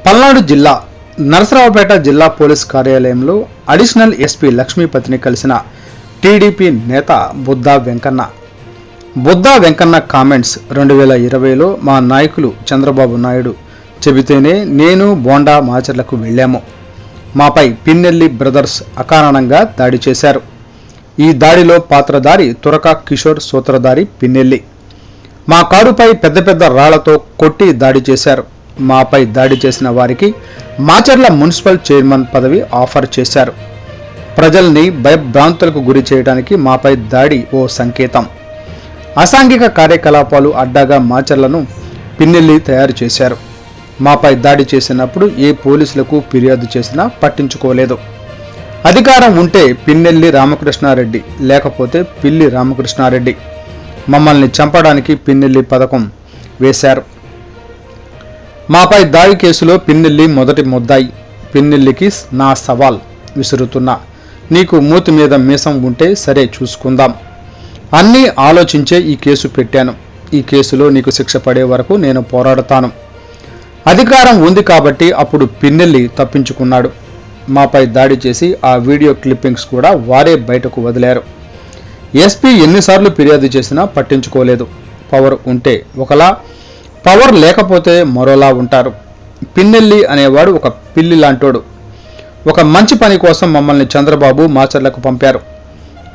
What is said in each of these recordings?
పల్నాడు జిల్లా నరసరావుపేట జిల్లా పోలీస్ కార్యాలయంలో అడిషనల్ ఎస్పీ లక్ష్మీపతిని కలిసిన టీడీపీ నేత బుద్దా వెంకన్న కామెంట్స్ 2020లో మా నాయకులు చంద్రబాబు నాయుడు చెబితేనే నేను బోండా మాచర్లకు వెళ్ళాము. మాపై పిన్నెల్లి బ్రదర్స్ అకారణంగా దాడి చేశారు. ఈ దాడిలో పాత్రధారి తురక కిషోర్, సూత్రధారి పిన్నెల్లి. మా కారుపై పెద్ద పెద్ద రాళ్లతో కొట్టి దాడి చేశారు. మాపై దాడి చేసిన వారికి మాచర్ల మున్సిపల్ చైర్మన్ పదవి ఆఫర్ చేశారు. ప్రజల్ని భయభ్రాంతులకు గురి చేయడానికి మాపై దాడి ఓ సంకేతం. అసాంఘిక కార్యకలాపాలు అడ్డాగా మాచర్లను పిన్నెల్లి తయారు చేశారు. మాపై దాడి చేసినప్పుడు ఏ పోలీసులకు ఫిర్యాదు చేసినా పట్టించుకోలేదు. అధికారం ఉంటే పిన్నెల్లి రామకృష్ణారెడ్డి, లేకపోతే పిల్లి రామకృష్ణారెడ్డి. మమ్మల్ని చంపడానికి పిన్నెల్లి పథకం వేశారు. మాపై దాడి కేసులో పిన్నెల్లి మొదటి ముద్దాయి. పిన్నెల్లికి నా సవాల్ విసురుతున్నా. నీకు మూతి మీద మీసం ఉంటే సరే, చూసుకుందాం. అన్నీ ఆలోచించే ఈ కేసు పెట్టాను. ఈ కేసులో నీకు శిక్ష పడే వరకు నేను పోరాడతాను. అధికారం ఉంది కాబట్టి అప్పుడు పిన్నెల్లి తప్పించుకున్నాడు. మాపై దాడి చేసి ఆ వీడియో క్లిప్పింగ్స్ కూడా వారే బయటకు వదిలారు. ఎస్పీ ఎన్నిసార్లు ఫిర్యాదు చేసినా పట్టించుకోలేదు. పవర్ ఉంటే ఒకలా, పవర్ లేకపోతే మరోలా ఉంటారు. పిన్నెల్లి అనేవాడు ఒక పిల్లి లాంటోడు. ఒక మంచి పని కోసం మమ్మల్ని చంద్రబాబు మాచర్లకు పంపారు.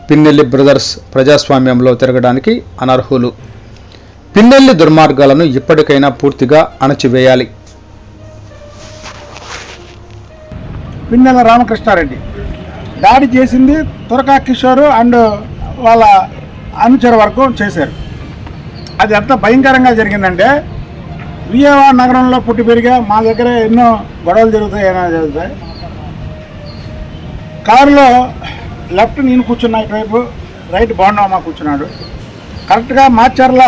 పిన్నెల్లి బ్రదర్స్ ప్రజాస్వామ్యంలో తిరగడానికి అనర్హులు. పిన్నెల్లి దుర్మార్గాలను ఇప్పటికైనా పూర్తిగా అణచివేయాలి. పిన్నెల రామకృష్ణారెడ్డి దాడి చేసింది తురకా కిషోర్ అండ్ వాళ్ళ అనుచర వర్గం చేశారు. అది ఎంత భయంకరంగా జరిగిందంటే, విజయవాడ నగరంలో పుట్టి పెరిగా మా దగ్గర ఎన్నో గొడవలు జరుగుతాయి. కారులో లెఫ్ట్ నేను కూర్చున్నా, ఇటువైపు రైట్ బాగున్నామా కూర్చున్నాడు. కరెక్ట్గా మాచర్ల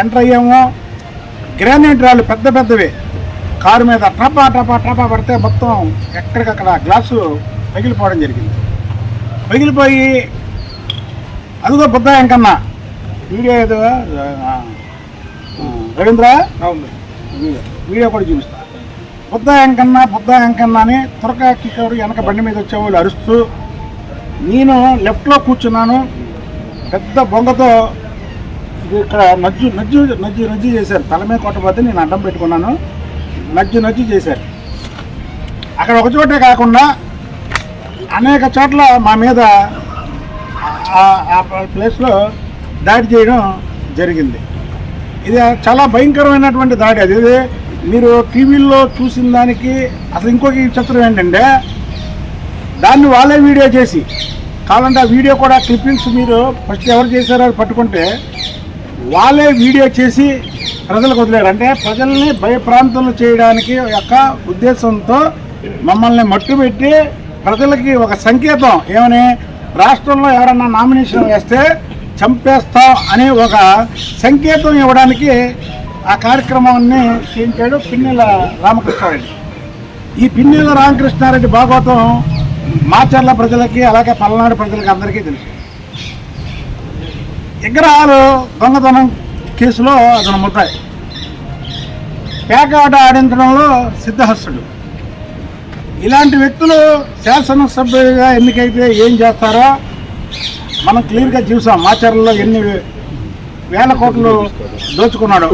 ఎంటర్ అయ్యాము. గ్రానైట్ రాళ్ళు పెద్ద పెద్దవి కారు మీద టపా టపా టపా పడితే మొత్తం ఎక్కడికక్కడ గ్లాసు పగిలిపోవడం జరిగింది. పగిలిపోయి అదిగో బుద్దా వెంకన్న వీడియో ఏదో రవీంద్ర వీడియో కూడా చూపిస్తా. బుద్దా వెంకన్న అని తురక కిషోర్ వెనక బండి మీద వచ్చేవాళ్ళు అరుస్తూ, నేను లెఫ్ట్లో కూర్చున్నాను. పెద్ద బొంగతో ఇక్కడ నజ్జు చేశారు. తల మీద కొట్టబోతే నేను అడ్డం పెట్టుకున్నాను. నజ్జు చేశారు. అక్కడ ఒక చోటే కాకుండా అనేక చోట్ల మా మీద ఆ ప్లేస్లో దాడి చేయడం జరిగింది. ఇది చాలా భయంకరమైనటువంటి దాడి. అది మీరు టీవీల్లో చూసిన దానికి అసలు ఇంకొక చిత్రం ఏంటంటే, దాన్ని వాళ్ళే వీడియో చేసి, కావాలంటే ఆ వీడియో కూడా క్లిప్పింగ్స్ మీరు ఫస్ట్ ఎవరు చేశారో అది పట్టుకుంటే వాళ్ళే వీడియో చేసి ప్రజలకు వదిలేరు. అంటే ప్రజల్ని భయప్రాంతాలు చేయడానికి యొక్క ఉద్దేశంతో మమ్మల్ని మట్టుబెట్టి ప్రజలకి ఒక సంకేతం ఏమని, రాష్ట్రంలో ఎవరన్నా నామినేషన్ వేస్తే చంపేస్తాం అనే ఒక సంకేతం ఇవ్వడానికి ఆ కార్యక్రమాన్ని చేయించాడు పిన్నెల రామకృష్ణారెడ్డి. ఈ పిన్నెల రామకృష్ణారెడ్డి భాగవతం మాచర్ల ప్రజలకి, అలాగే పల్నాడు ప్రజలకి అందరికీ తెలుసు. విగ్రహాలు దొంగతనం కేసులో అతను ముద్దాయి. పేకాట ఆడించడంలో సిద్ధహస్తుడు. ఇలాంటి వ్యక్తులు శాసనసభ్యులుగా ఎన్నికైతే ఏం చేస్తారో మనం క్లియర్గా చూసాం. మాచర్లలో ఎన్ని వేల కోట్లు దోచుకున్నాడు.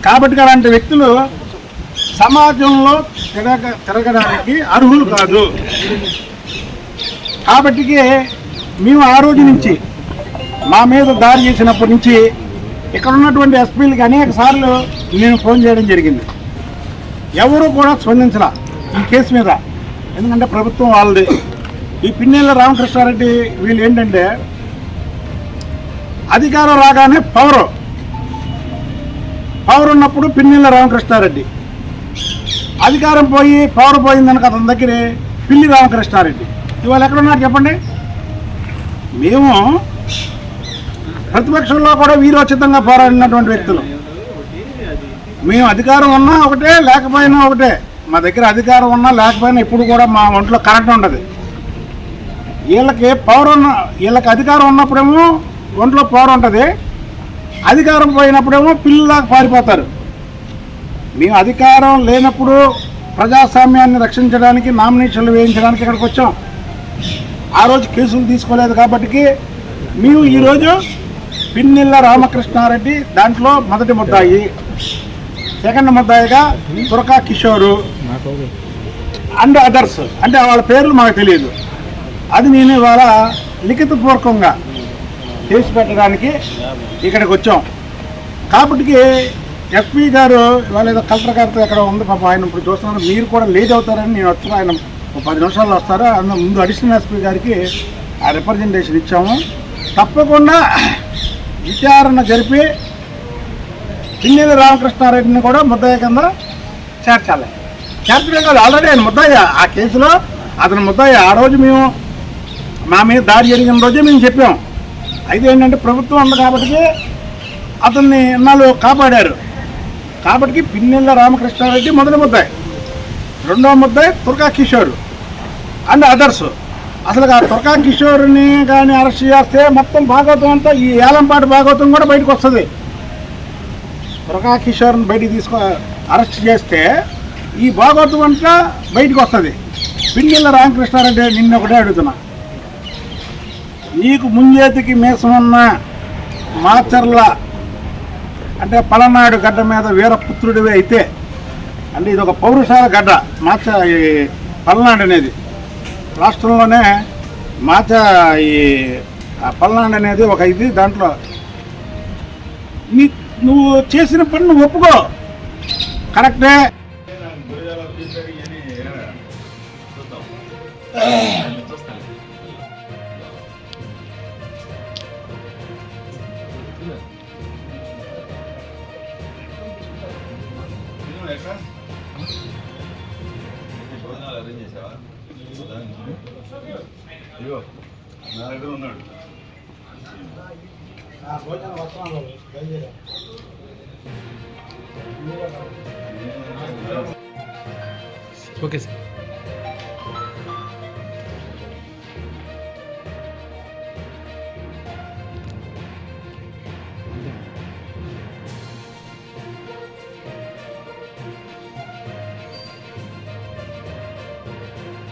కాబట్టి అలాంటి వ్యక్తులు సమాజంలో తిరగడానికి అర్హులు కాదు. కాబట్టి మేము ఆ రోజు నుంచి మా మీద దాడి చేసినప్పటి నుంచి ఇక్కడ ఉన్నటువంటి ఎస్పీలకి అనేక సార్లు నేను ఫోన్ చేయడం జరిగింది. ఎవరు కూడా స్పందించలా ఈ కేసు మీద. ఎందుకంటే ప్రభుత్వం వాళ్ళది. ఈ పిన్నెల రామకృష్ణారెడ్డి వీళ్ళు ఏంటంటే, అధికారం రాగానే పవర్ ఉన్నప్పుడు పిన్నెల రామకృష్ణారెడ్డి, అధికారం పోయి పవర్ పోయిందనుక అతని దగ్గర పిల్లి రామకృష్ణారెడ్డి. ఇవాళ ఎక్కడున్నారు చెప్పండి? మేము ప్రతిపక్షంలో కూడా వీరోచితంగా పోరాడినటువంటి వ్యక్తులు. మేము అధికారం ఉన్నా ఒకటే, లేకపోయినా ఒకటే. మా దగ్గర అధికారం ఉన్నా లేకపోయినా ఇప్పుడు కూడా మా ఒంట్లో కరెంట్ ఉండదు. వీళ్ళకి అధికారం ఉన్నప్పుడేమో ఒంట్లో పవర్ ఉంటుంది, అధికారం పోయినప్పుడేమో పిల్లలాగా పారిపోతారు. మేము అధికారం లేనప్పుడు ప్రజాస్వామ్యాన్ని రక్షించడానికి నామినేషన్లు వేయించడానికి ఇక్కడికి వచ్చాం. ఆ రోజు కేసులు తీసుకోలేదు కాబట్టి మేము ఈరోజు పిన్నెల్ల రామకృష్ణారెడ్డి దాంట్లో మొదటి ముద్దాయి, సెకండ్ ముద్దాయిగా తురకా కిషోరు అండ్ అదర్స్, అంటే వాళ్ళ పేర్లు మాకు తెలియదు. అది నేను ఇవాళ లిఖితపూర్వకంగా చేసి పెట్టడానికి ఇక్కడికి వచ్చాం. కాబట్టి ఎస్పీ గారు ఇవాళ ఏదో కలెక్టర్ గారితో ఎక్కడ ఉంది పాప, ఆయన ఇప్పుడు చూస్తున్నారు, మీరు కూడా లేట్ అవుతారని నేను వచ్చాను. ఆయన 10 నిమిషాల్లో వస్తారు. అందులో ముందు అడిషనల్ ఎస్పీ గారికి ఆ రిప్రజెంటేషన్ ఇచ్చాము. తప్పకుండా విచారణ జరిపి పిన్నెల్లి రామకృష్ణారెడ్డిని కూడా ముద్దాయి కింద చేర్చాలి. చేర్చడం కాదు, ఆల్రెడీ ఆయన ముద్దాయి ఆ కేసులో, అతను ముద్దాయి. ఆ రోజు మేము మా మీద దాడి జరిగిన రోజే మేము చెప్పాం. అయితే ఏంటంటే ప్రభుత్వం ఉంది కాబట్టి అతన్ని ఇన్నాళ్ళు కాపాడారు. కాబట్టి పిన్నెల్ల రామకృష్ణారెడ్డి మొదటి ముద్దాయి, రెండవ ముద్దాయి తురకా కిషోర్ అండ్ అదర్స్. అసలు ఆ తురకా కిషోర్ని కానీ అరెస్ట్ చేస్తే మొత్తం భాగవతం అంతా, ఈ ఏలంపాటి భాగవతం కూడా బయటకు వస్తుంది. తురకా కిషోర్ని బయటికి అరెస్ట్ చేస్తే ఈ భాగవతం అంతా బయటకు వస్తుంది. పిన్నెల్ల రామకృష్ణారెడ్డి నిన్న ఒకటే అడుగుతున్నా, నీకు ముంజేతికి మేసమున్న మాచర్ల అంటే పలనాడు గడ్డ మీద వీరపుత్రుడివి అయితే, అంటే ఇది ఒక పౌరుషాల గడ్డ పల్నాడు అనేది. రాష్ట్రంలోనే ఈ పల్నాడు అనేది ఒక ఇది. దాంట్లో నువ్వు చేసిన పని నువ్వు ఒప్పుకో, కరెక్టే. Okay sir.